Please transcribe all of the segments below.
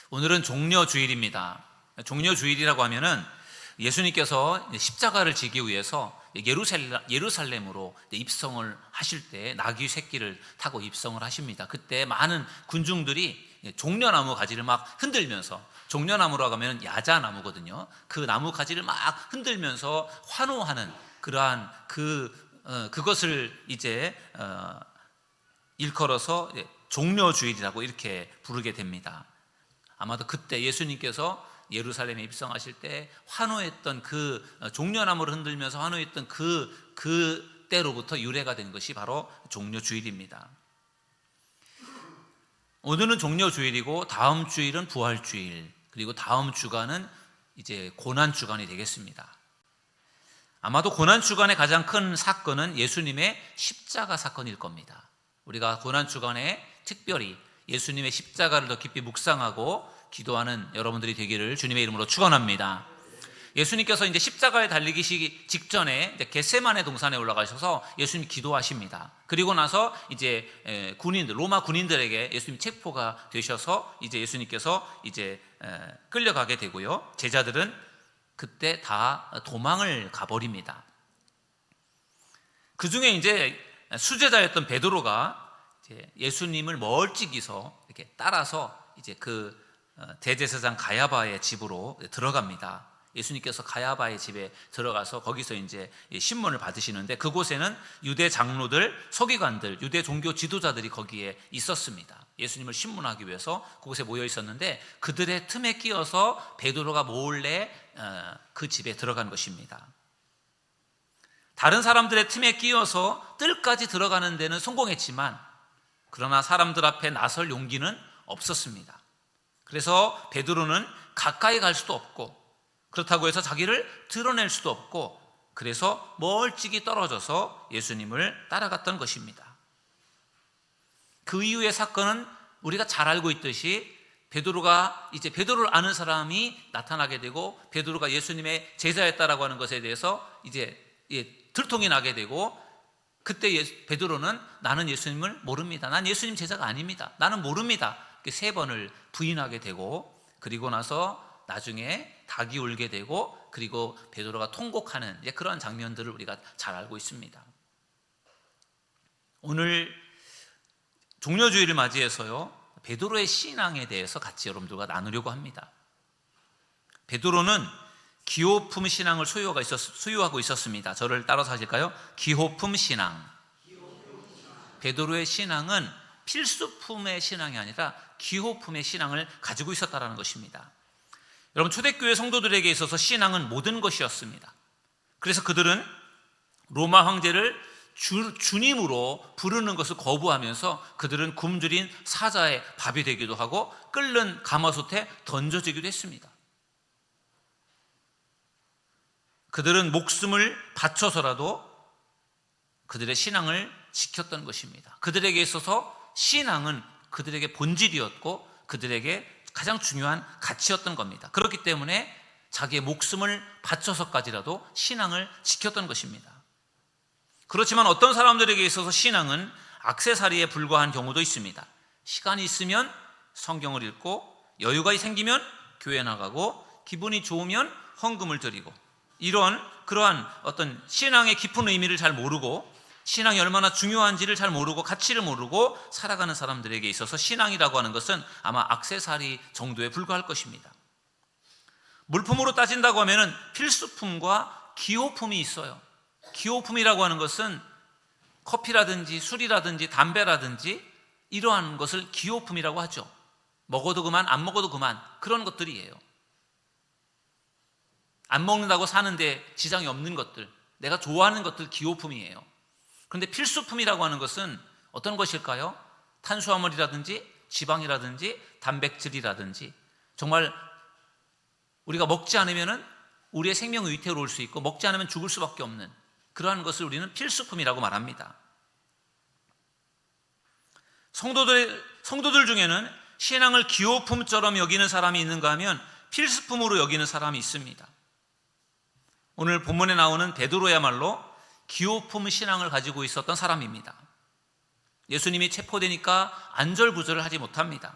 오늘은 종려주일입니다. 종려주일이라고 하면은 예수님께서 십자가를 지기 위해서 예루살렘으로 입성을 하실 때 나귀 새끼를 타고 입성을 하십니다. 그때 많은 군중들이 종려나무 가지를 막 흔들면서, 종려나무라고 하면 야자나무거든요. 그 나무 가지를 막 흔들면서 환호하는 그러한 그것을 이제 일컬어서 종려주일이라고 이렇게 부르게 됩니다. 아마도 그때 예수님께서 예루살렘에 입성하실 때 환호했던 그 종려나무를 흔들면서 환호했던 그 때로부터 유래가 된 것이 바로 종려주일입니다. 오늘은 종려주일이고 다음 주일은 부활주일, 그리고 다음 주간은 이제 고난주간이 되겠습니다. 아마도 고난주간의 가장 큰 사건은 예수님의 십자가 사건일 겁니다. 우리가 고난주간에 특별히 예수님의 십자가를 더 깊이 묵상하고 기도하는 여러분들이 되기를 주님의 이름으로 축원합니다. 예수님께서 이제 십자가에 달리기 직전에 이제 겟세마네 동산에 올라가셔서 예수님이 기도하십니다. 그리고 나서 이제 로마 군인들에게 예수님 체포가 되셔서 이제 예수님께서 이제 끌려가게 되고요. 제자들은 그때 다 도망을 가버립니다. 그 중에 이제 수제자였던 베드로가 이제 예수님을 멀찍이서 이렇게 따라서 이제 그 대제사장 가야바의 집으로 들어갑니다. 예수님께서 가야바의 집에 들어가서 거기서 이제 신문을 받으시는데, 그곳에는 유대 장로들, 서기관들, 유대 종교 지도자들이 거기에 있었습니다. 예수님을 신문하기 위해서 그곳에 모여 있었는데, 그들의 틈에 끼어서 베드로가 몰래 그 집에 들어간 것입니다. 다른 사람들의 틈에 끼어서 뜰까지 들어가는 데는 성공했지만, 그러나 사람들 앞에 나설 용기는 없었습니다. 그래서 베드로는 가까이 갈 수도 없고, 그렇다고 해서 자기를 드러낼 수도 없고, 그래서 멀찍이 떨어져서 예수님을 따라갔던 것입니다. 그 이후의 사건은 우리가 잘 알고 있듯이 베드로가 이제 베드로를 아는 사람이 나타나게 되고, 베드로가 예수님의 제자였다라고 하는 것에 대해서 이제 들통이 나게 되고, 그때 베드로는 나는 예수님을 모릅니다. 난 예수님 제자가 아닙니다. 나는 모릅니다. 3번을 부인하게 되고, 그리고 나서 나중에 닭이 울게 되고, 그리고 베드로가 통곡하는 그런 장면들을 우리가 잘 알고 있습니다. 오늘 종려주일을 맞이해서요, 베드로의 신앙에 대해서 같이 여러분들과 나누려고 합니다. 베드로는 기호품 신앙을 소유하고 있었습니다. 저를 따라서 하실까요? 기호품 신앙. 베드로의 신앙은 필수품의 신앙이 아니라 기호품의 신앙을 가지고 있었다는 것입니다. 여러분, 초대교회 성도들에게 있어서 신앙은 모든 것이었습니다. 그래서 그들은 로마 황제를 주님으로 부르는 것을 거부하면서 그들은 굶주린 사자의 밥이 되기도 하고 끓는 가마솥에 던져지기도 했습니다. 그들은 목숨을 바쳐서라도 그들의 신앙을 지켰던 것입니다. 그들에게 있어서 신앙은 그들에게 본질이었고 그들에게 가장 중요한 가치였던 겁니다. 그렇기 때문에 자기의 목숨을 바쳐서까지라도 신앙을 지켰던 것입니다. 그렇지만 어떤 사람들에게 있어서 신앙은 액세서리에 불과한 경우도 있습니다. 시간이 있으면 성경을 읽고, 여유가 생기면 교회 나가고, 기분이 좋으면 헌금을 드리고, 그러한 어떤 신앙의 깊은 의미를 잘 모르고, 신앙이 얼마나 중요한지를 잘 모르고, 가치를 모르고 살아가는 사람들에게 있어서 신앙이라고 하는 것은 아마 액세서리 정도에 불과할 것입니다. 물품으로 따진다고 하면 필수품과 기호품이 있어요. 기호품이라고 하는 것은 커피라든지 술이라든지 담배라든지 이러한 것을 기호품이라고 하죠. 먹어도 그만, 안 먹어도 그만, 그런 것들이에요. 안 먹는다고 사는데 지장이 없는 것들, 내가 좋아하는 것들 기호품이에요. 그런데 필수품이라고 하는 것은 어떤 것일까요? 탄수화물이라든지 지방이라든지 단백질이라든지, 정말 우리가 먹지 않으면 우리의 생명이 위태로울 수 있고 먹지 않으면 죽을 수밖에 없는 그러한 것을 우리는 필수품이라고 말합니다. 성도들 중에는 신앙을 기호품처럼 여기는 사람이 있는가 하면 필수품으로 여기는 사람이 있습니다. 오늘 본문에 나오는 베드로야말로 기호품 신앙을 가지고 있었던 사람입니다. 예수님이 체포되니까 안절부절을 하지 못합니다.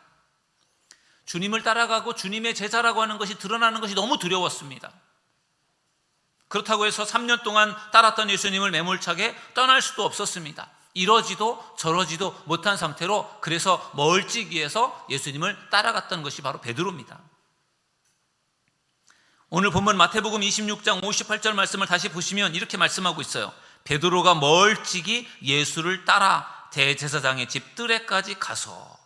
주님을 따라가고 주님의 제자라고 하는 것이 드러나는 것이 너무 두려웠습니다. 그렇다고 해서 3년 동안 따랐던 예수님을 매몰차게 떠날 수도 없었습니다. 이러지도 저러지도 못한 상태로 그래서 멀찍이에서 예수님을 따라갔던 것이 바로 베드로입니다. 오늘 본문 마태복음 26장 58절 말씀을 다시 보시면 이렇게 말씀하고 있어요. 베드로가 멀찍이 예수를 따라 대제사장의 집 뜰에까지 가서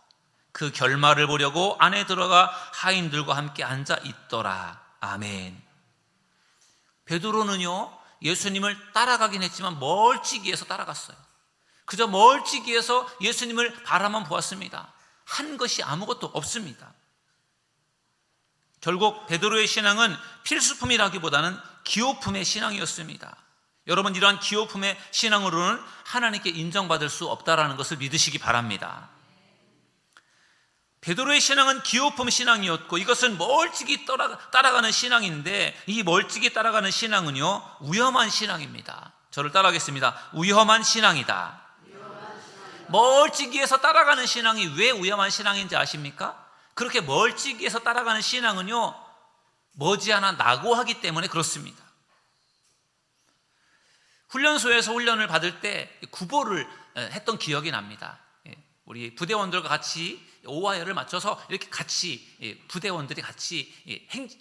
그 결말을 보려고 안에 들어가 하인들과 함께 앉아 있더라. 아멘. 베드로는요, 예수님을 따라가긴 했지만 멀찍이에서 따라갔어요. 그저 멀찍이에서 예수님을 바라만 보았습니다. 한 것이 아무것도 없습니다. 결국 베드로의 신앙은 필수품이라기보다는 기호품의 신앙이었습니다. 여러분, 이러한 기호품의 신앙으로는 하나님께 인정받을 수 없다라는 것을 믿으시기 바랍니다. 베드로의 신앙은 기호품 신앙이었고 이것은 멀찍이 따라가는 신앙인데, 이 멀찍이 따라가는 신앙은요, 위험한 신앙입니다. 저를 따라하겠습니다. 위험한 신앙이다. 멀찍이에서 따라가는 신앙이 왜 위험한 신앙인지 아십니까? 그렇게 멀찍이에서 따라가는 신앙은요, 머지않아 낙오하기 때문에 그렇습니다. 훈련소에서 훈련을 받을 때 구보를 했던 기억이 납니다. 우리 부대원들과 같이 오와이어를 맞춰서 이렇게 같이 부대원들이 같이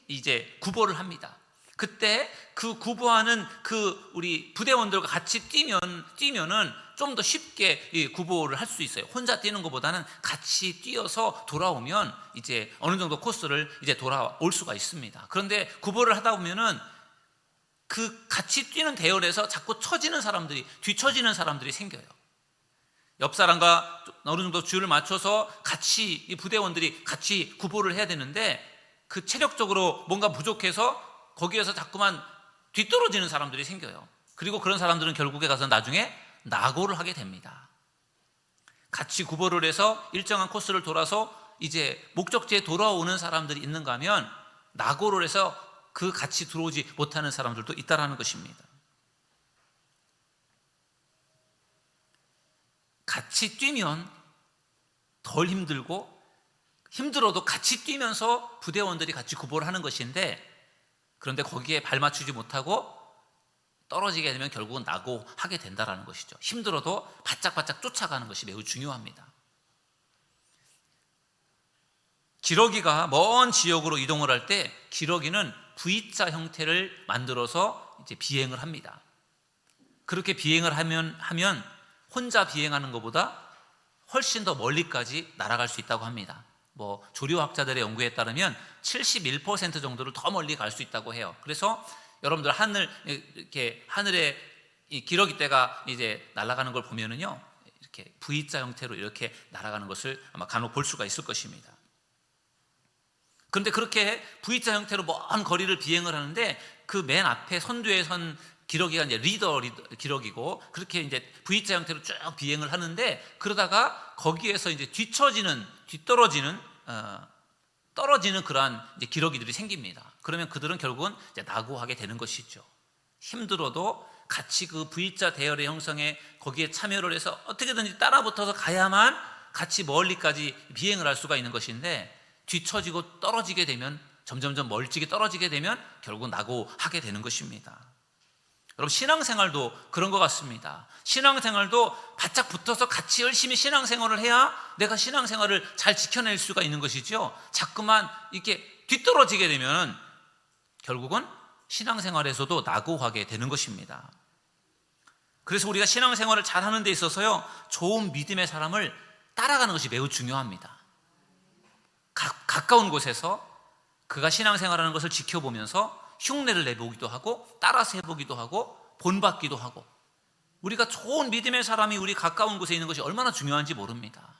이제 구보를 합니다. 그때 그 구보하는 그 우리 부대원들과 같이 뛰면은 좀 더 쉽게 구보를 할 수 있어요. 혼자 뛰는 것보다는 같이 뛰어서 돌아오면 이제 어느 정도 코스를 이제 돌아올 수가 있습니다. 그런데 구보를 하다 보면은 그 같이 뛰는 대열에서 자꾸 뒤처지는 사람들이 생겨요. 옆 사람과 어느 정도 줄을 맞춰서 같이 이 부대원들이 같이 구보를 해야 되는데 그 체력적으로 뭔가 부족해서 거기에서 자꾸만 뒤떨어지는 사람들이 생겨요. 그리고 그런 사람들은 결국에 가서 나중에 낙오를 하게 됩니다. 같이 구보를 해서 일정한 코스를 돌아서 이제 목적지에 돌아오는 사람들이 있는가 하면 낙오를 해서 그 같이 들어오지 못하는 사람들도 있다라는 것입니다. 같이 뛰면 덜 힘들고 힘들어도 같이 뛰면서 부대원들이 같이 구보를 하는 것인데, 그런데 거기에 발 맞추지 못하고 떨어지게 되면 결국은 낙오하게 된다는 것이죠. 힘들어도 바짝바짝 쫓아가는 것이 매우 중요합니다. 기러기가 먼 지역으로 이동을 할 때 기러기는 V자 형태를 만들어서 이제 비행을 합니다. 그렇게 비행을 하면 혼자 비행하는 것보다 훨씬 더 멀리까지 날아갈 수 있다고 합니다. 조류학자들의 연구에 따르면 71% 정도를 더 멀리 갈 수 있다고 해요. 그래서 여러분들 하늘에 이 기러기 떼가 이제 날아가는 걸 보면은요, 이렇게 V자 형태로 이렇게 날아가는 것을 아마 간혹 볼 수가 있을 것입니다. 그런데 그렇게 V자 형태로 먼 거리를 비행을 하는데 그 맨 앞에 선두에 선 기러기가 이제 리더 기러기고, 그렇게 이제 V자 형태로 쭉 비행을 하는데, 그러다가 거기에서 이제 떨어지는 그러한 이제 기러기들이 생깁니다. 그러면 그들은 결국은 이제 낙오하게 되는 것이죠. 힘들어도 같이 그 V자 대열의 형성에 거기에 참여를 해서 어떻게든지 따라붙어서 가야만 같이 멀리까지 비행을 할 수가 있는 것인데, 뒤처지고 떨어지게 되면 점점점 멀찍이 떨어지게 되면 결국 낙오하게 되는 것입니다. 여러분, 신앙생활도 그런 것 같습니다. 신앙생활도 바짝 붙어서 같이 열심히 신앙생활을 해야 내가 신앙생활을 잘 지켜낼 수가 있는 것이죠. 자꾸만 이렇게 뒤떨어지게 되면 결국은 신앙생활에서도 낙오하게 되는 것입니다. 그래서 우리가 신앙생활을 잘하는 데 있어서요, 좋은 믿음의 사람을 따라가는 것이 매우 중요합니다. 가까운 곳에서 그가 신앙생활하는 것을 지켜보면서 흉내를 내보기도 하고 따라서 해보기도 하고 본받기도 하고, 우리가 좋은 믿음의 사람이 우리 가까운 곳에 있는 것이 얼마나 중요한지 모릅니다.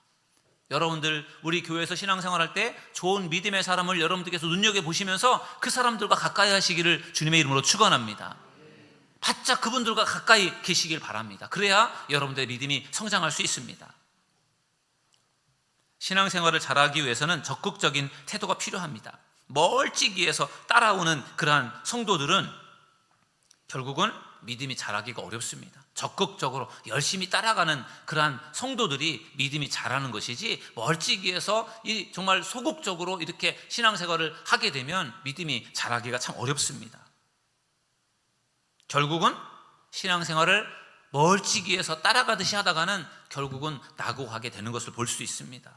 여러분들 우리 교회에서 신앙생활할 때 좋은 믿음의 사람을 여러분들께서 눈여겨보시면서 그 사람들과 가까이 하시기를 주님의 이름으로 축원합니다. 바짝 그분들과 가까이 계시길 바랍니다. 그래야 여러분들의 믿음이 성장할 수 있습니다. 신앙생활을 잘하기 위해서는 적극적인 태도가 필요합니다. 멀찍이에서 따라오는 그러한 성도들은 결국은 믿음이 자라기가 어렵습니다. 적극적으로 열심히 따라가는 그러한 성도들이 믿음이 자라는 것이지, 멀찍이에서 정말 소극적으로 이렇게 신앙생활을 하게 되면 믿음이 자라기가 참 어렵습니다. 결국은 신앙생활을 멀찍이에서 따라가듯이 하다가는 결국은 낙오하게 되는 것을 볼 수 있습니다.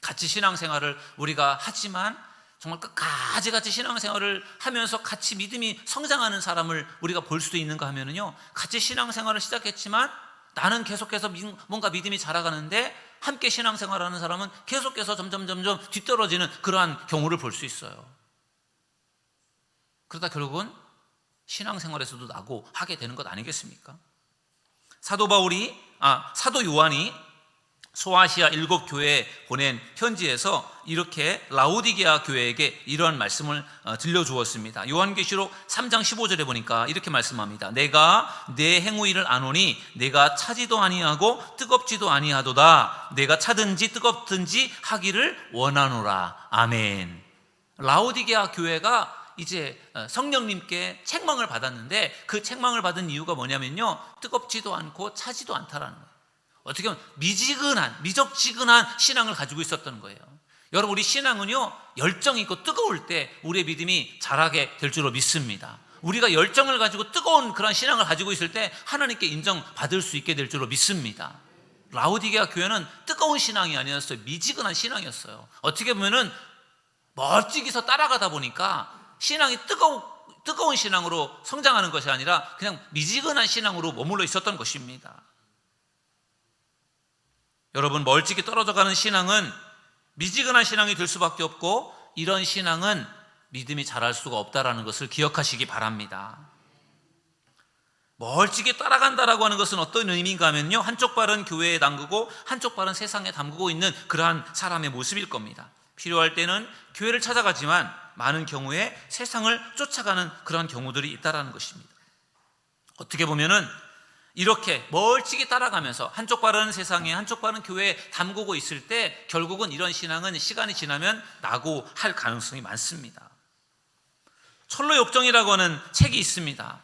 같이 신앙생활을 우리가 하지만 정말 끝까지 같이 신앙생활을 하면서 같이 믿음이 성장하는 사람을 우리가 볼 수도 있는가 하면은요, 같이 신앙생활을 시작했지만 나는 계속해서 뭔가 믿음이 자라가는데 함께 신앙생활하는 사람은 계속해서 점점 뒤떨어지는 그러한 경우를 볼 수 있어요. 그러다 결국은 신앙생활에서도 낙오하게 되는 것 아니겠습니까? 사도 요한이 소아시아 7교회에 보낸 편지에서 이렇게 라오디게아 교회에게 이런 말씀을 들려주었습니다. 요한계시록 3장 15절에 보니까 이렇게 말씀합니다. 내가 내 행위를 아노니 내가 차지도 아니하고 뜨겁지도 아니하도다. 내가 차든지 뜨겁든지 하기를 원하노라. 아멘. 라오디게아 교회가 이제 성령님께 책망을 받았는데 그 책망을 받은 이유가 뭐냐면요, 뜨겁지도 않고 차지도 않다라는 거예요. 어떻게 보면 미적지근한 신앙을 가지고 있었던 거예요. 여러분, 우리 신앙은요, 열정이 있고 뜨거울 때 우리의 믿음이 자라게 될 줄로 믿습니다. 우리가 열정을 가지고 뜨거운 그런 신앙을 가지고 있을 때 하나님께 인정받을 수 있게 될 줄로 믿습니다. 라오디게아 교회는 뜨거운 신앙이 아니었어요. 미지근한 신앙이었어요. 어떻게 보면은 멀찍이서 따라가다 보니까 신앙이 뜨거운 신앙으로 성장하는 것이 아니라 그냥 미지근한 신앙으로 머물러 있었던 것입니다. 여러분, 멀찍이 떨어져가는 신앙은 미지근한 신앙이 될 수밖에 없고, 이런 신앙은 믿음이 자랄 수가 없다라는 것을 기억하시기 바랍니다. 멀찍이 따라간다라고 하는 것은 어떤 의미인가 하면요, 한쪽 발은 교회에 담그고 한쪽 발은 세상에 담그고 있는 그러한 사람의 모습일 겁니다. 필요할 때는 교회를 찾아가지만 많은 경우에 세상을 쫓아가는 그런 경우들이 있다라는 것입니다. 어떻게 보면은 이렇게 멀찍이 따라가면서 한쪽 발은 세상에 한쪽 발은 교회에 담그고 있을 때 결국은 이런 신앙은 시간이 지나면 낙오할 가능성이 많습니다. 철로 역정이라고 하는 책이 있습니다.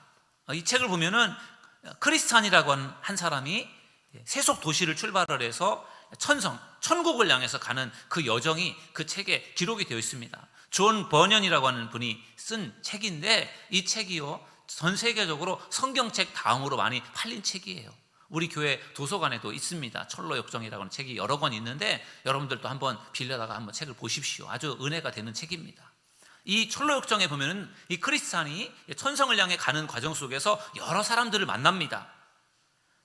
이 책을 보면은 크리스찬이라고 하는 한 사람이 세속 도시를 출발을 해서 천국을 향해서 가는 그 여정이 그 책에 기록이 되어 있습니다. 존 버년이라고 하는 분이 쓴 책인데, 이 책이요, 전 세계적으로 성경책 다음으로 많이 팔린 책이에요. 우리 교회 도서관에도 있습니다. 철로 역정이라고 하는 책이 여러 권 있는데 여러분들도 한번 빌려다가 한번 책을 보십시오. 아주 은혜가 되는 책입니다. 이 철로 역정에 보면은 이 크리스찬이 천성을 향해 가는 과정 속에서 여러 사람들을 만납니다.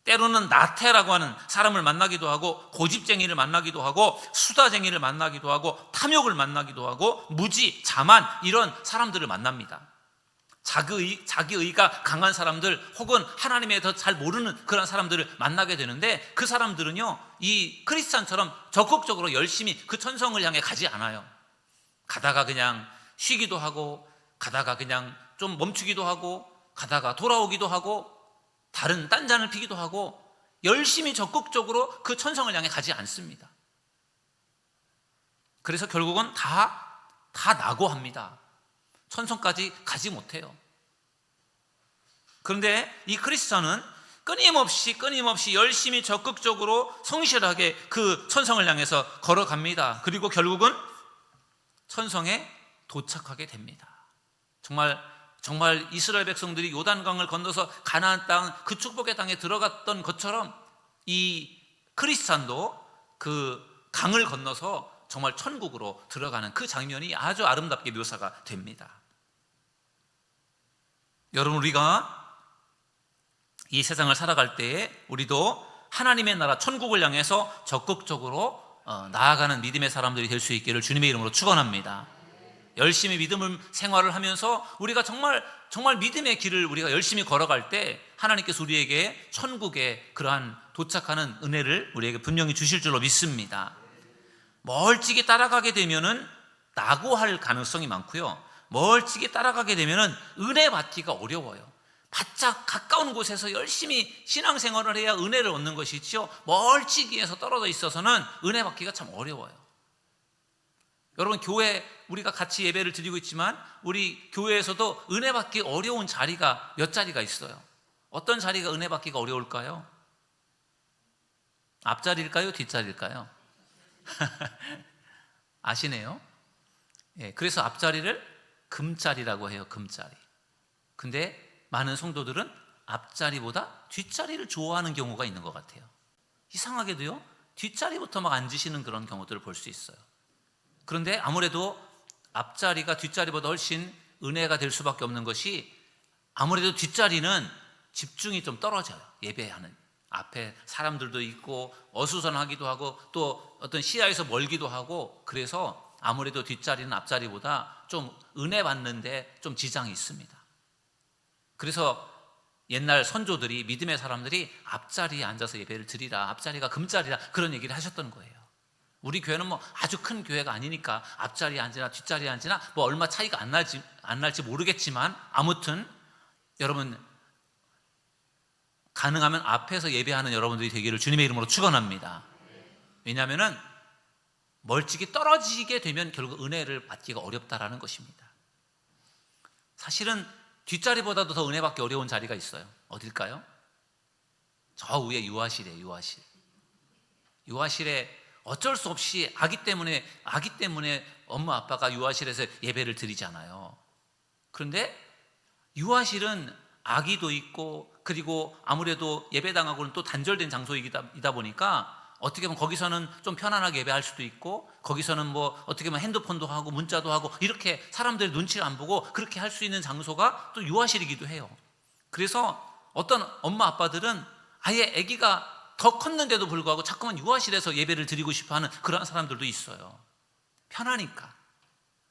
때로는 나태라고 하는 사람을 만나기도 하고, 고집쟁이를 만나기도 하고, 수다쟁이를 만나기도 하고, 탐욕을 만나기도 하고, 무지, 자만, 이런 사람들을 만납니다. 자기의가 강한 사람들, 혹은 하나님에 더 잘 모르는 그런 사람들을 만나게 되는데, 그 사람들은요, 이 크리스찬처럼 적극적으로 열심히 그 천성을 향해 가지 않아요. 가다가 그냥 쉬기도 하고, 가다가 그냥 좀 멈추기도 하고, 가다가 돌아오기도 하고, 다른 딴잔을 피기도 하고, 열심히 적극적으로 그 천성을 향해 가지 않습니다. 그래서 결국은 다 낙오합니다. 천성까지 가지 못해요. 그런데 이 크리스찬은 끊임없이 열심히 적극적으로 성실하게 그 천성을 향해서 걸어갑니다. 그리고 결국은 천성에 도착하게 됩니다. 정말 이스라엘 백성들이 요단강을 건너서 가나안 땅, 그 축복의 땅에 들어갔던 것처럼 이 크리스찬도 그 강을 건너서 정말 천국으로 들어가는 그 장면이 아주 아름답게 묘사가 됩니다. 여러분, 우리가 이 세상을 살아갈 때에 우리도 하나님의 나라 천국을 향해서 적극적으로 나아가는 믿음의 사람들이 될 수 있기를 주님의 이름으로 축원합니다. 열심히 믿음을 생활을 하면서 우리가 정말 믿음의 길을 우리가 열심히 걸어갈 때 하나님께서 우리에게 천국에 그러한 도착하는 은혜를 우리에게 분명히 주실 줄로 믿습니다. 멀찍이 따라가게 되면은 낙오할 가능성이 많고요, 멀찍이 따라가게 되면은 은혜 받기가 어려워요. 바짝 가까운 곳에서 열심히 신앙생활을 해야 은혜를 얻는 것이지요, 멀찍이에서 떨어져 있어서는 은혜 받기가 참 어려워요. 여러분, 교회 우리가 같이 예배를 드리고 있지만 우리 교회에서도 은혜 받기 어려운 자리가 몇 자리가 있어요. 어떤 자리가 은혜 받기가 어려울까요? 앞자리일까요? 뒷자리일까요? 아시네요? 예, 그래서 앞자리를 금자리라고 해요. 금자리. 근데 많은 성도들은 앞자리보다 뒷자리를 좋아하는 경우가 있는 것 같아요. 이상하게도요, 뒷자리부터 막 앉으시는 그런 경우들을 볼 수 있어요. 그런데 아무래도 앞자리가 뒷자리보다 훨씬 은혜가 될 수밖에 없는 것이, 아무래도 뒷자리는 집중이 좀 떨어져요. 예배하는 앞에 사람들도 있고 어수선하기도 하고 또 어떤 시야에서 멀기도 하고, 그래서 아무래도 뒷자리는 앞자리보다 좀 은혜 받는데 좀 지장이 있습니다. 그래서 옛날 선조들이, 믿음의 사람들이 앞자리에 앉아서 예배를 드리라, 앞자리가 금자리라, 그런 얘기를 하셨던 거예요. 우리 교회는 뭐 아주 큰 교회가 아니니까 앞자리에 앉으나 뒷자리에 앉으나 뭐 얼마 차이가 안 날지 모르겠지만, 아무튼 여러분, 가능하면 앞에서 예배하는 여러분들이 되기를 주님의 이름으로 축원합니다. 왜냐하면 멀찍이 떨어지게 되면 결국 은혜를 받기가 어렵다라는 것입니다. 사실은 뒷자리보다도 더 은혜 받기 어려운 자리가 있어요. 어딜까요? 저 위에 유아실이에요. 유아실에 어쩔 수 없이 아기 때문에 엄마 아빠가 유아실에서 예배를 드리잖아요. 그런데 유아실은 아기도 있고, 그리고 아무래도 예배당하고는 또 단절된 장소이다 보니까 어떻게 보면 거기서는 좀 편안하게 예배할 수도 있고, 거기서는 뭐 어떻게 보면 핸드폰도 하고 문자도 하고 이렇게 사람들의 눈치를 안 보고 그렇게 할 수 있는 장소가 또 유아실이기도 해요. 그래서 어떤 엄마 아빠들은 아예 아기가 더 컸는데도 불구하고 자꾸만 유아실에서 예배를 드리고 싶어하는 그런 사람들도 있어요. 편하니까.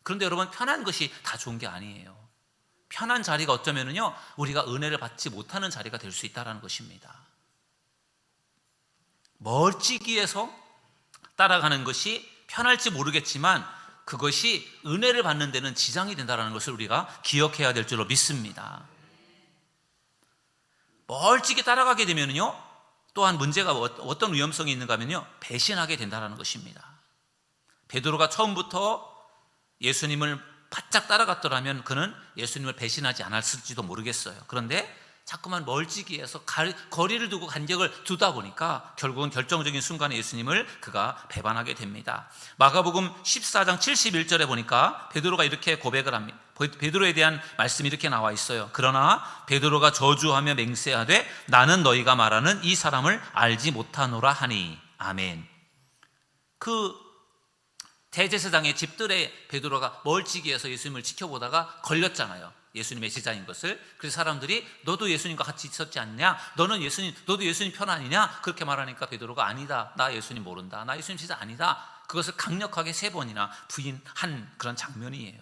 그런데 여러분, 편한 것이 다 좋은 게 아니에요. 편한 자리가 어쩌면은요, 우리가 은혜를 받지 못하는 자리가 될 수 있다는 것입니다. 멀찍이에서 따라가는 것이 편할지 모르겠지만 그것이 은혜를 받는 데는 지장이 된다는 것을 우리가 기억해야 될 줄로 믿습니다. 멀찍이 따라가게 되면요, 또한 문제가 어떤 위험성이 있는가 하면요, 배신하게 된다는 것입니다. 베드로가 처음부터 예수님을 바짝 따라갔더라면 그는 예수님을 배신하지 않았을지도 모르겠어요. 그런데 자꾸만 멀찍이에서 거리를 두고 간격을 두다 보니까 결국은 결정적인 순간에 예수님을 그가 배반하게 됩니다. 마가복음 14장 71절에 보니까 베드로가 이렇게 고백을 합니다. 베드로에 대한 말씀이 이렇게 나와 있어요. 그러나 베드로가 저주하며 맹세하되 나는 너희가 말하는 이 사람을 알지 못하노라 하니. 아멘. 그 대제사장의 집들에 베드로가 멀찍이에서 예수님을 지켜보다가 걸렸잖아요. 예수님의 제자인 것을. 그래서 사람들이 너도 예수님과 같이 있었지 않냐? 너도 예수님 편 아니냐? 그렇게 말하니까 베드로가 아니다. 나 예수님 모른다. 나 예수님 진짜 아니다. 그것을 강력하게 3번이나 부인한 그런 장면이에요.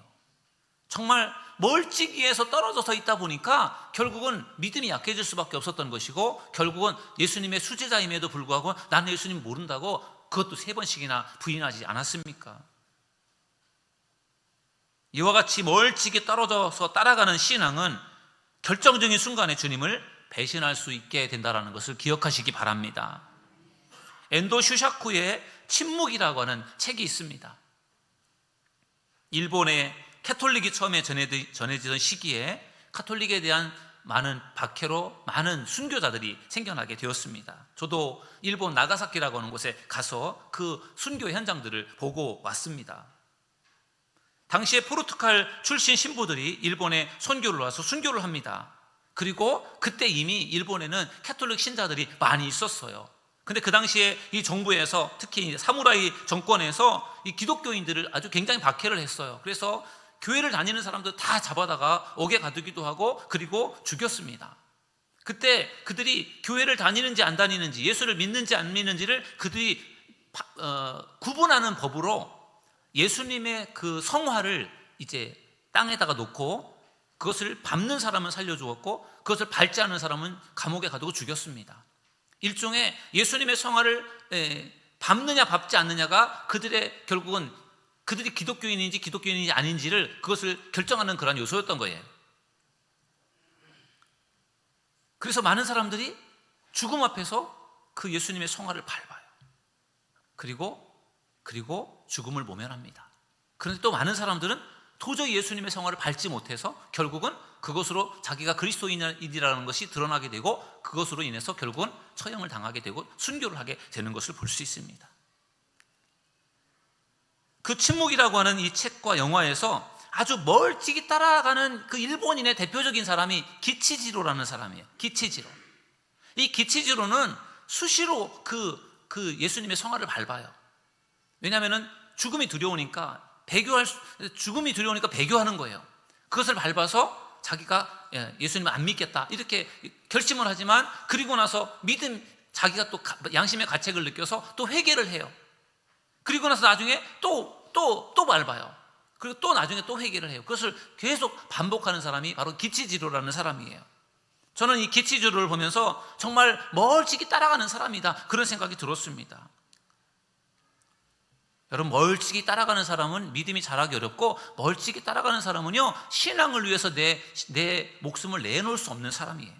정말 멀찍이에서 떨어져서 있다 보니까 결국은 믿음이 약해질 수밖에 없었던 것이고, 결국은 예수님의 수제자임에도 불구하고 나는 예수님 모른다고 그것도 3번씩이나 부인하지 않았습니까? 이와 같이 멀찍이 떨어져서 따라가는 신앙은 결정적인 순간에 주님을 배신할 수 있게 된다는 것을 기억하시기 바랍니다. 엔도 슈샤쿠의 침묵이라고 하는 책이 있습니다. 일본의 캐톨릭이 처음에 전해지던 시기에 카톨릭에 대한 많은 박해로 많은 순교자들이 생겨나게 되었습니다. 저도 일본 나가사키라고 하는 곳에 가서 그 순교 현장들을 보고 왔습니다. 당시에 포르투갈 출신 신부들이 일본에 선교를 와서 순교를 합니다. 그리고 그때 이미 일본에는 캐톨릭 신자들이 많이 있었어요. 근데 그 당시에 이 정부에서, 특히 사무라이 정권에서 이 기독교인들을 아주 굉장히 박해를 했어요. 그래서 교회를 다니는 사람들 다 잡아다가 옥에 가두기도 하고 그리고 죽였습니다. 그때 그들이 교회를 다니는지 안 다니는지, 예수를 믿는지 안 믿는지를 그들이 구분하는 법으로 예수님의 그 성화를 이제 땅에다가 놓고 그것을 밟는 사람은 살려주었고 그것을 밟지 않는 사람은 감옥에 가두고 죽였습니다. 일종의 예수님의 성화를 밟느냐 밟지 않느냐가 그들의 결국은 그들이 기독교인인지 아닌지를 그것을 결정하는 그런 요소였던 거예요. 그래서 많은 사람들이 죽음 앞에서 그 예수님의 성화를 밟아요. 그리고 죽음을 모면합니다. 그런데 또 많은 사람들은 도저히 예수님의 생활을 밟지 못해서 결국은 그것으로 자기가 그리스도인이라는 것이 드러나게 되고 그것으로 인해서 결국은 처형을 당하게 되고 순교를 하게 되는 것을 볼 수 있습니다. 그 침묵이라고 하는 이 책과 영화에서 아주 멀찍이 따라가는 그 일본인의 대표적인 사람이 기치지로라는 사람이에요. 기치지로. 이 기치지로는 수시로 그 예수님의 성화를 밟아요. 왜냐하면 죽음이 두려우니까 배교하는 거예요. 그것을 밟아서 자기가 예수님을 안 믿겠다 이렇게 결심을 하지만 그리고 나서 자기가 또 양심의 가책을 느껴서 또 회개를 해요. 그리고 나서 나중에 또 밟아요. 그리고 또 나중에 또 회개를 해요. 그것을 계속 반복하는 사람이 바로 기치지로라는 사람이에요. 저는 이 기치지로를 보면서 정말 멀찍이 따라가는 사람이다 그런 생각이 들었습니다. 여러분, 멀찍이 따라가는 사람은 믿음이 자라기 어렵고 멀찍이 따라가는 사람은요 신앙을 위해서 내 목숨을 내놓을 수 없는 사람이에요.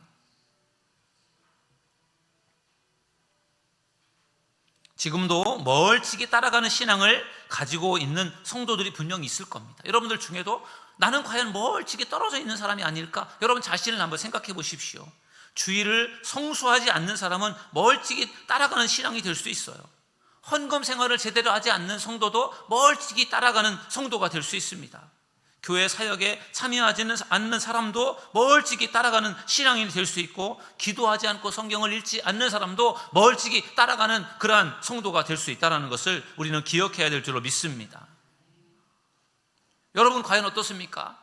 지금도 멀찍이 따라가는 신앙을 가지고 있는 성도들이 분명히 있을 겁니다. 여러분들 중에도 나는 과연 멀찍이 떨어져 있는 사람이 아닐까? 여러분 자신을 한번 생각해 보십시오. 주의를 성수하지 않는 사람은 멀찍이 따라가는 신앙이 될 수 있어요. 헌금 생활을 제대로 하지 않는 성도도 멀찍이 따라가는 성도가 될 수 있습니다. 교회 사역에 참여하지 않는 사람도 멀찍이 따라가는 신앙인이 될 수 있고, 기도하지 않고 성경을 읽지 않는 사람도 멀찍이 따라가는 그러한 성도가 될 수 있다는 것을 우리는 기억해야 될 줄로 믿습니다. 여러분 과연 어떻습니까?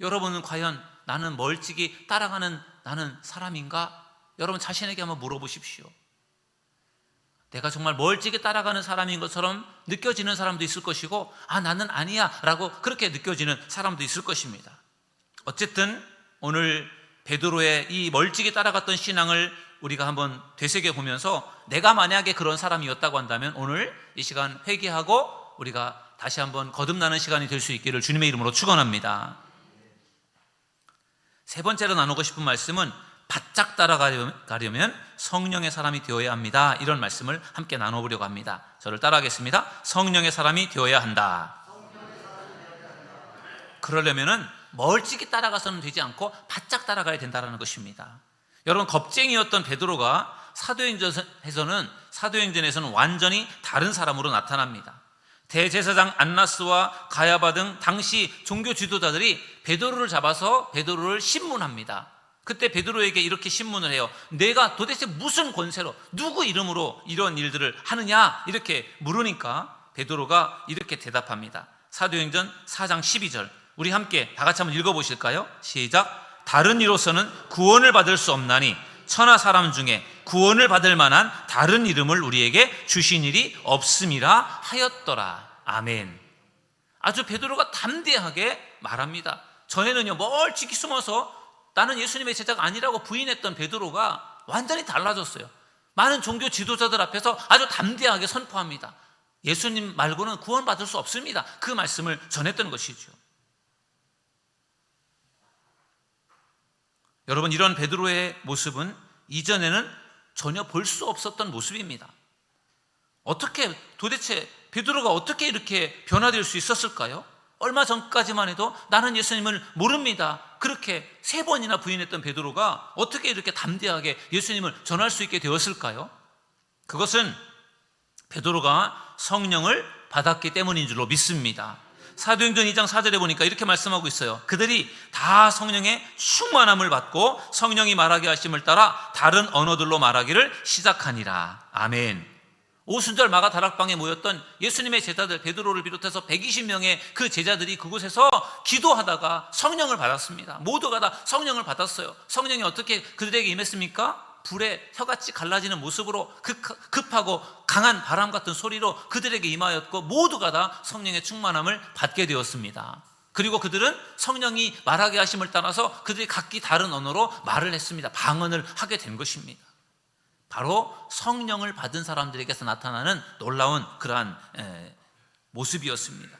여러분은 과연 나는 멀찍이 따라가는 나는 사람인가? 여러분 자신에게 한번 물어보십시오. 내가 정말 멀찍이 따라가는 사람인 것처럼 느껴지는 사람도 있을 것이고, 나는 아니야 라고 그렇게 느껴지는 사람도 있을 것입니다. 어쨌든 오늘 베드로의 이 멀찍이 따라갔던 신앙을 우리가 한번 되새겨 보면서 내가 만약에 그런 사람이었다고 한다면 오늘 이 시간 회개하고 우리가 다시 한번 거듭나는 시간이 될 수 있기를 주님의 이름으로 축원합니다. 세 번째로 나누고 싶은 말씀은 바짝 따라가려면 성령의 사람이 되어야 합니다. 이런 말씀을 함께 나눠보려고 합니다. 저를 따라하겠습니다. 성령의 사람이 되어야 한다. 그러려면 멀찍이 따라가서는 되지 않고 바짝 따라가야 된다는 것입니다. 여러분, 겁쟁이였던 베드로가 사도행전에서는 완전히 다른 사람으로 나타납니다. 대제사장 안나스와 가야바 등 당시 종교 지도자들이 베드로를 잡아서 베드로를 신문합니다. 그때 베드로에게 이렇게 신문을 해요. 내가 도대체 무슨 권세로 누구 이름으로 이런 일들을 하느냐 이렇게 물으니까 베드로가 이렇게 대답합니다. 사도행전 4장 12절 우리 함께 다 같이 한번 읽어보실까요? 시작. 다른 이로서는 구원을 받을 수 없나니 천하 사람 중에 구원을 받을 만한 다른 이름을 우리에게 주신 일이 없음이라 하였더라. 아멘. 아주 베드로가 담대하게 말합니다. 전에는요 멀찍이 숨어서 나는 예수님의 제자가 아니라고 부인했던 베드로가 완전히 달라졌어요. 많은 종교 지도자들 앞에서 아주 담대하게 선포합니다. 예수님 말고는 구원받을 수 없습니다. 그 말씀을 전했던 것이죠. 여러분, 이런 베드로의 모습은 이전에는 전혀 볼 수 없었던 모습입니다. 도대체 베드로가 어떻게 이렇게 변화될 수 있었을까요? 얼마 전까지만 해도 나는 예수님을 모릅니다. 그렇게 3번이나 부인했던 베드로가 어떻게 이렇게 담대하게 예수님을 전할 수 있게 되었을까요? 그것은 베드로가 성령을 받았기 때문인 줄로 믿습니다. 사도행전 2장 4절에 보니까 이렇게 말씀하고 있어요. 그들이 다 성령의 충만함을 받고 성령이 말하게 하심을 따라 다른 언어들로 말하기를 시작하니라. 아멘. 오순절 마가 다락방에 모였던 예수님의 제자들 베드로를 비롯해서 120명의 그 제자들이 그곳에서 기도하다가 성령을 받았습니다. 모두가 다 성령을 받았어요. 성령이 어떻게 그들에게 임했습니까? 불에 혀같이 갈라지는 모습으로 급하고 강한 바람 같은 소리로 그들에게 임하였고 모두가 다 성령의 충만함을 받게 되었습니다. 그리고 그들은 성령이 말하게 하심을 따라서 그들이 각기 다른 언어로 말을 했습니다. 방언을 하게 된 것입니다. 바로 성령을 받은 사람들에게서 나타나는 놀라운 그러한 모습이었습니다.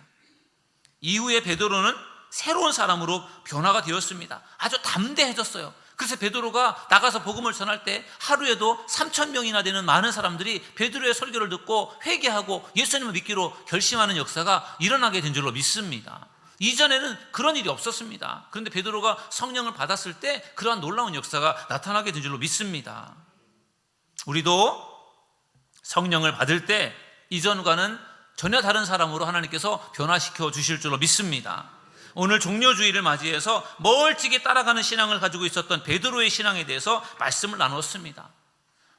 이후에 베드로는 새로운 사람으로 변화가 되었습니다. 아주 담대해졌어요. 그래서 베드로가 나가서 복음을 전할 때 하루에도 3,000명이나 되는 많은 사람들이 베드로의 설교를 듣고 회개하고 예수님을 믿기로 결심하는 역사가 일어나게 된 줄로 믿습니다. 이전에는 그런 일이 없었습니다. 그런데 베드로가 성령을 받았을 때 그러한 놀라운 역사가 나타나게 된 줄로 믿습니다. 우리도 성령을 받을 때 이전과는 전혀 다른 사람으로 하나님께서 변화시켜 주실 줄로 믿습니다. 오늘 종료주의를 맞이해서 멀찍이 따라가는 신앙을 가지고 있었던 베드로의 신앙에 대해서 말씀을 나눴습니다.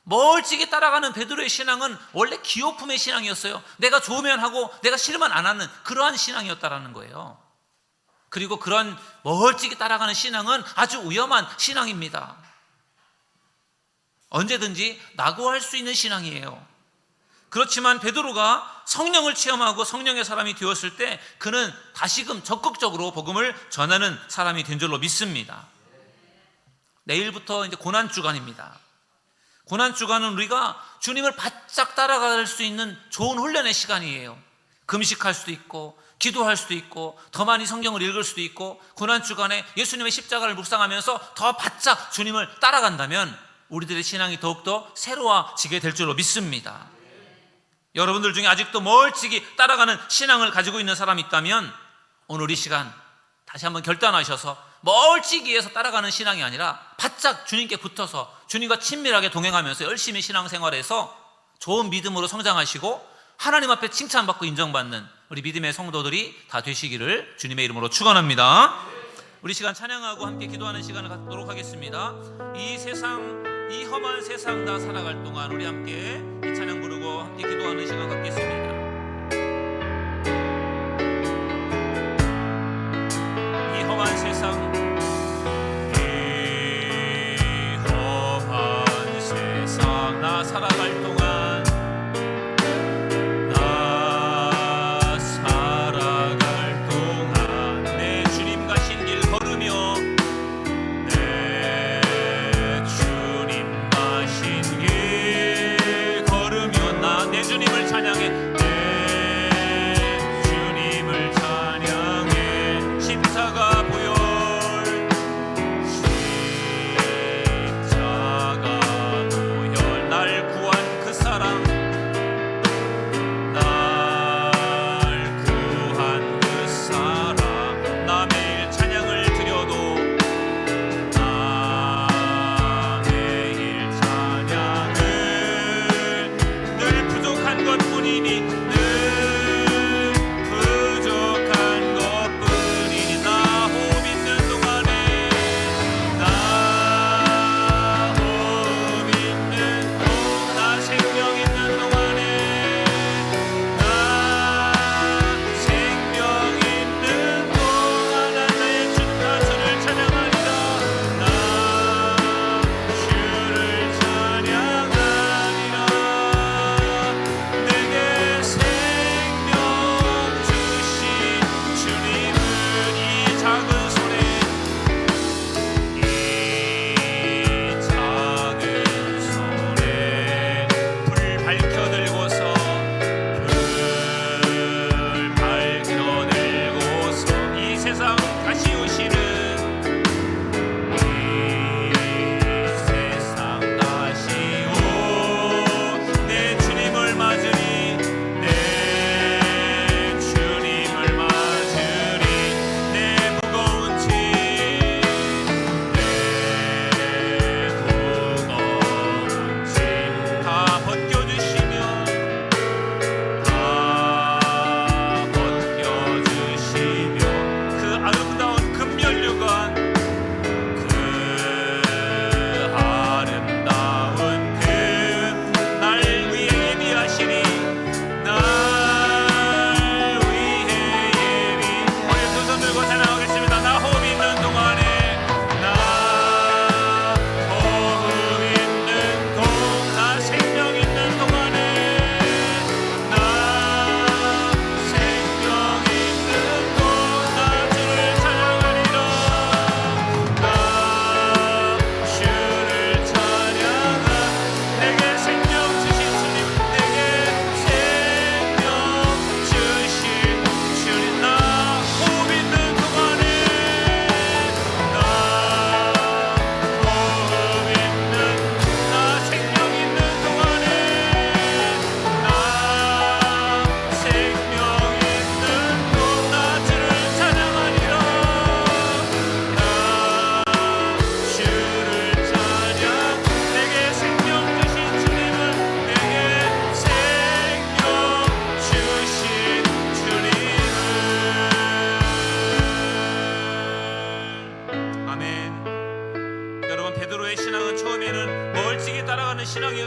멀찍이 따라가는 베드로의 신앙은 원래 기호품의 신앙이었어요. 내가 좋으면 하고 내가 싫으면 안 하는 그러한 신앙이었다라는 거예요. 그리고 그런 멀찍이 따라가는 신앙은 아주 위험한 신앙입니다. 언제든지 낙오할 수 있는 신앙이에요. 그렇지만 베드로가 성령을 체험하고 성령의 사람이 되었을 때 그는 다시금 적극적으로 복음을 전하는 사람이 된 줄로 믿습니다. 내일부터 이제 고난주간입니다. 고난주간은 우리가 주님을 바짝 따라갈 수 있는 좋은 훈련의 시간이에요. 금식할 수도 있고 기도할 수도 있고 더 많이 성경을 읽을 수도 있고 고난주간에 예수님의 십자가를 묵상하면서 더 바짝 주님을 따라간다면 우리들의 신앙이 더욱더 새로워지게 될 줄로 믿습니다. 여러분들 중에 아직도 멀찍이 따라가는 신앙을 가지고 있는 사람이 있다면 오늘 이 시간 다시 한번 결단하셔서 멀찍이에서 따라가는 신앙이 아니라 바짝 주님께 붙어서 주님과 친밀하게 동행하면서 열심히 신앙생활해서 좋은 믿음으로 성장하시고 하나님 앞에 칭찬받고 인정받는 우리 믿음의 성도들이 다 되시기를 주님의 이름으로 축원합니다. 우리 시간 찬양하고 함께 기도하는 시간을 갖도록 하겠습니다. 이 험한 세상 다 살아갈 동안 우리 함께 이 찬양 부르고 함께 기도하는 시간 갖겠습니다. 이 험한 세상 나 살아갈 동안 내 주님 가신 길 걸으며 내 주님 가신 길 걸으며 내 주님을 찬양해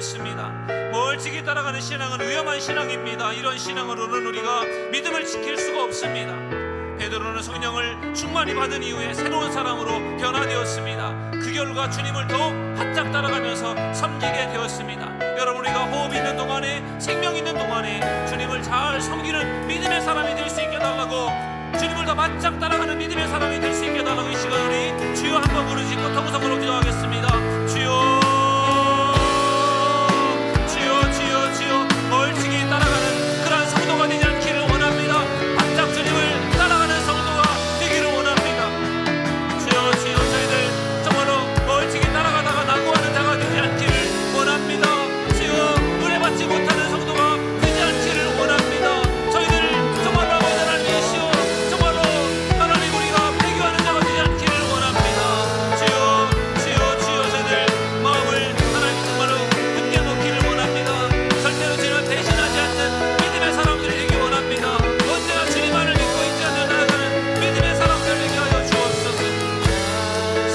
되었습니다. 멀찍이 따라가는 신앙은 위험한 신앙입니다. 이런 신앙으로는 우리가 믿음을 지킬 수가 없습니다. 베드로는 성령을 충만히 받은 이후에 새로운 사람으로 변화되었습니다. 그 결과 주님을 더욱 바짝 따라가면서 섬기게 되었습니다. 여러분, 우리가 호흡 있는 동안에, 생명 있는 동안에 주님을 잘 섬기는 믿음의 사람이 될 수 있게 달라고, 주님을 더 바짝 따라가는 믿음의 사람이 될 수 있게 달라고 이 시간 우리 주여 한번 부르짖고 통성으로 기도하겠습니다. 주여, 주여, 주여, 주여. 멀찍이 따라가는 그러한 성도가 되지 않기를 원합니다. 바짝 주님을 따라가는 성도가 되기를 원합니다. 주여, 주여. 저희들 정말로 멀찍이 따라가다가 낙오하는 자가 되지 않기를 원합니다. 주여, 은혜 받지 못하는 성도가 되지 않기를 원합니다. 저희들 정말로 하나님이시오, 정말로 하나님 우리가 배교하는 자가 되지 않기를 원합니다. 주여, 주여, 주여. 저희들 마음을 하나님 정말로 굳게 놓기를 원합니다. 절대로 주님을 배신하지 않는 믿음의 사람들이 되기 원합니다. 언제나 주님만을 믿고 있지 않는 나아가는 믿음의 사람들 되게 하여 주옵소서.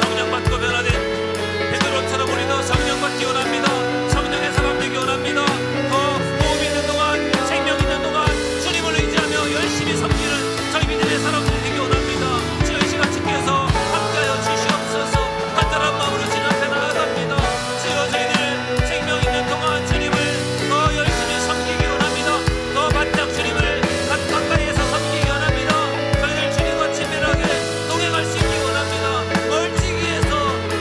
성령 받고 변화된 베드로처럼 우리도 성령 받기 원합니다. 성령의 사람 되기 원합니다. 더 호흡 있는 동안, 생명 있는 동안 주님을 의지하며 열심히 섬기는 저희 믿음의 사람들이 되기 원합니다. 주여, 이 시간 주께서 함께하여 주시옵소서. 간절한 마음으로 주님 앞에 나아갑니다. 주여, 저희들 생명 있는 동안 주님을 더 열심히 섬기기 원합니다. 더 바짝 주님을 가까이에서 섬기기 원합니다. 저희들 주님과 친밀하게 동행할 수 있기 원합니다. 멀찍이에서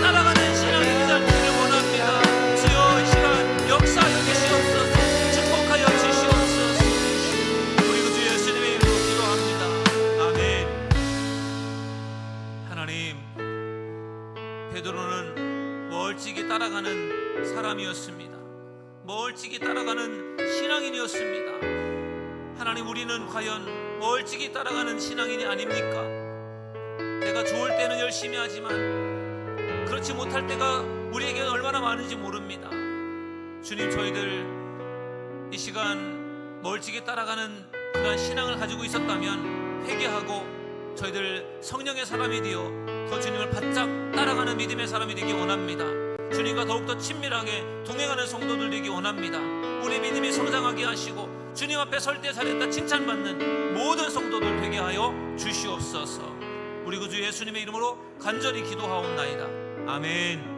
따라가는 신앙이 되지 않기를 원합니다. 주여, 이 시간 역사하여 주시옵소서. 축복하여 주시옵소서. 우리 그 주 예수님의 이름으로 기도합니다. 아멘. 하나님, 베드로는 멀찍이 따라가는 사람이었습니다. 멀찍이 따라가는 신앙인이었습니다. 하나님, 우리는 과연 멀찍이 따라가는 신앙인이 아닙니까? 내가 좋을 때는 열심히 하지만 그렇지 못할 때가 우리에게 얼마나 많은지 모릅니다. 주님, 저희들 이 시간 멀찍이 따라가는 그런 신앙을 가지고 있었다면 회개하고 저희들 성령의 사람이 되어 더 주님을 바짝 따라가는 믿음의 사람이 되기 원합니다. 주님과 더욱더 친밀하게 동행하는 성도들 되기 원합니다. 우리 믿음이 성장하게 하시고 주님 앞에 설 때 잘했다 칭찬받는 모든 성도들 되게 하여 주시옵소서. 우리 그 주 예수님의 이름으로 간절히 기도하옵나이다. 아멘.